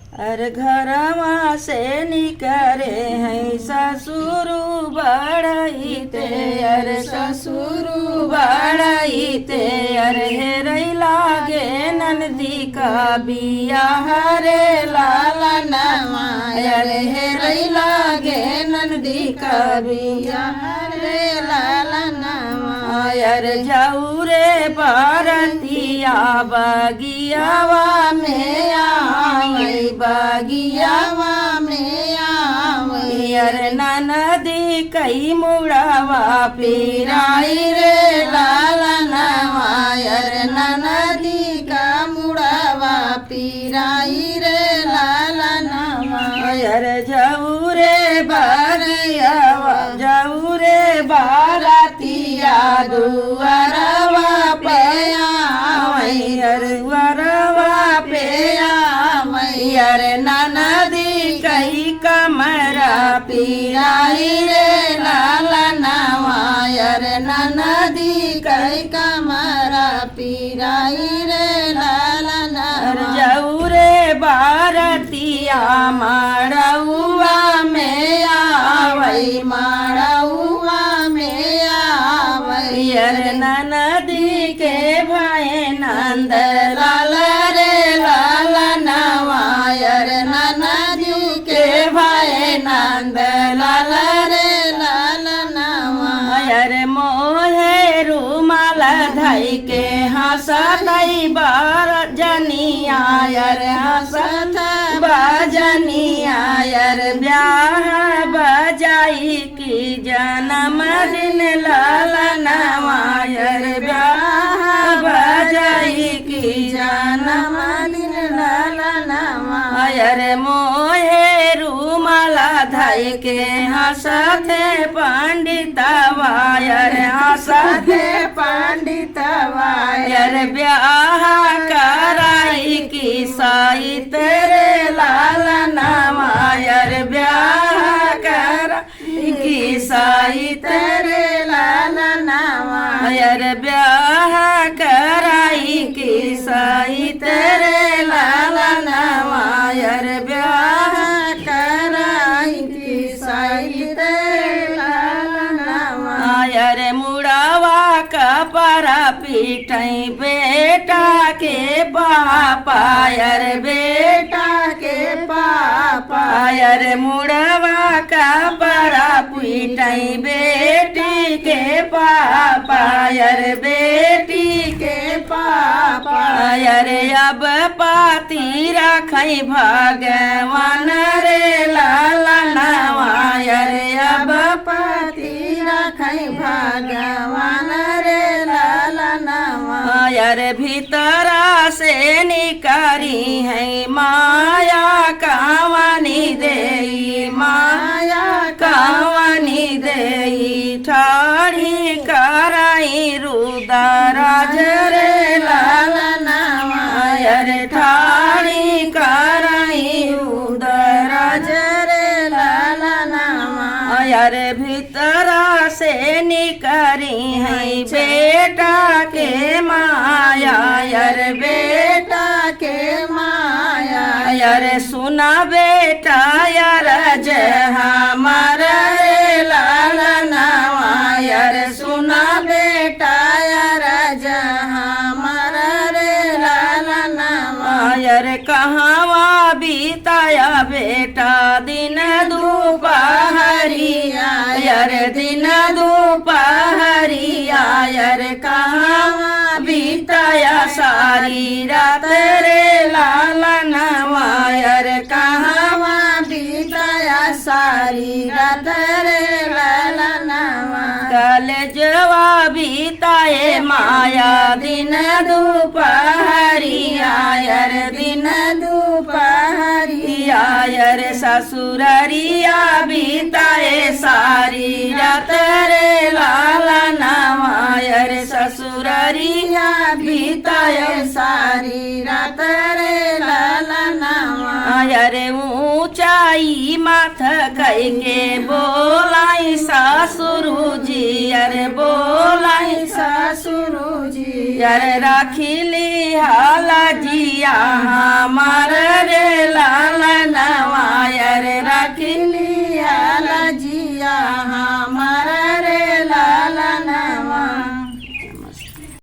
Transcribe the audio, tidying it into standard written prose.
अरे घरवा से निकरे हैं ससुर बड़ाईते, अरे ससुर बड़ाईते, अरे हेरई लागे नंदी का बियाह रे लाला नवा, अरे हेरई लागे नंदी का बियाह रे लाला नवा, अरे जाऊ रे बारतिया बगियावा में आवई, बगियावा में आवई, अरे नदी कई मुड़ावा पिराई रे लाला नवा, अरे नदी का मुड़ावा पिराई रे लाला नवा, अरे जाऊ रे बारियावा, जाऊ रे बारातिया दुआरवा पे आवई, अरे वरवा पे आवई, अरे नदी कई कमरा पिराई रे लाला नवा, अरे नदी कई कमरा पिराई रे लाला नवा, जाऊ रे बारतिया माड़ौआ में आवई, माड़ौआ में आवई, अरे नदी के भाई नंद लाल रे लाला नवा, अरे नदी के भाई नंद लाल रे लाला नवा, अरे मोहे रुमाल धई के हंसतई बार जनिया, अरे हंसत बजनिया, अरे ब्याह बजाई की जन्म दिन लाला नवा, अरे ब्याह बजाई की जन्म दिन लाला नवा, अरे मोहे रुमाला धई के हंसते पंडितवा, अरे हंसते पंडितवा, अरे ब्याह कराई की साई तेरे लाला नवा, अरे ब्याह कराई की साई तेरे लाला नवा, अरे ब्याह कराई की साई तेरे लाला नवा, अरे ब्याह कराई की साई तेरे लाला नवा, अरे मुड़ावा कपरा पीटई बेटा के पापा, अरे बेटा के पापा, अरे मुड़वा कपरा पीटई बेटी के पापा, अरे बेटी के पापा, अरे अब पाती रखई भगवान रे लाला नवा, अरे अब पाती रखई भगवान रे लाला नवा, अरे भीतरा से निकारी है माया कावनी देई, माया कावनी देई, ठाड़ी कराई रुद्राज रे लाला नवा, अरे ठाड़ी कराई रुद्राज रे लाला नवा, अरे भीतरा से निकरी है बेटा के माया, अरे बेटा के माया, अरे सुना बेटा यार हमारा रे लाला नवा, अरे सुना बेटा यार हमारा रे लाला नवा, अरे कहाँ बीताया बेटा दिन दोपहरिया, अरे दिन दोपहरिया, अरे कहाँ बीताया सारी रात रे लाला नवा, अरे कहाँ बीताया सारी रात रे लाला नवा, कल जवा बीताए माया दिन दोपहरिया, अरे दिन दोपहरिया, अरे ससुररिया बीताए सारी रात रे लाला नवा, अरे ससुररिया बीताए सारी रात रे लाला नवा, अरे ऊंचाई माथ कई के बोलाई सासुरु जी, अरे बोलाई सासुरु जी, अरे राखी ली हाला जिया हमार रे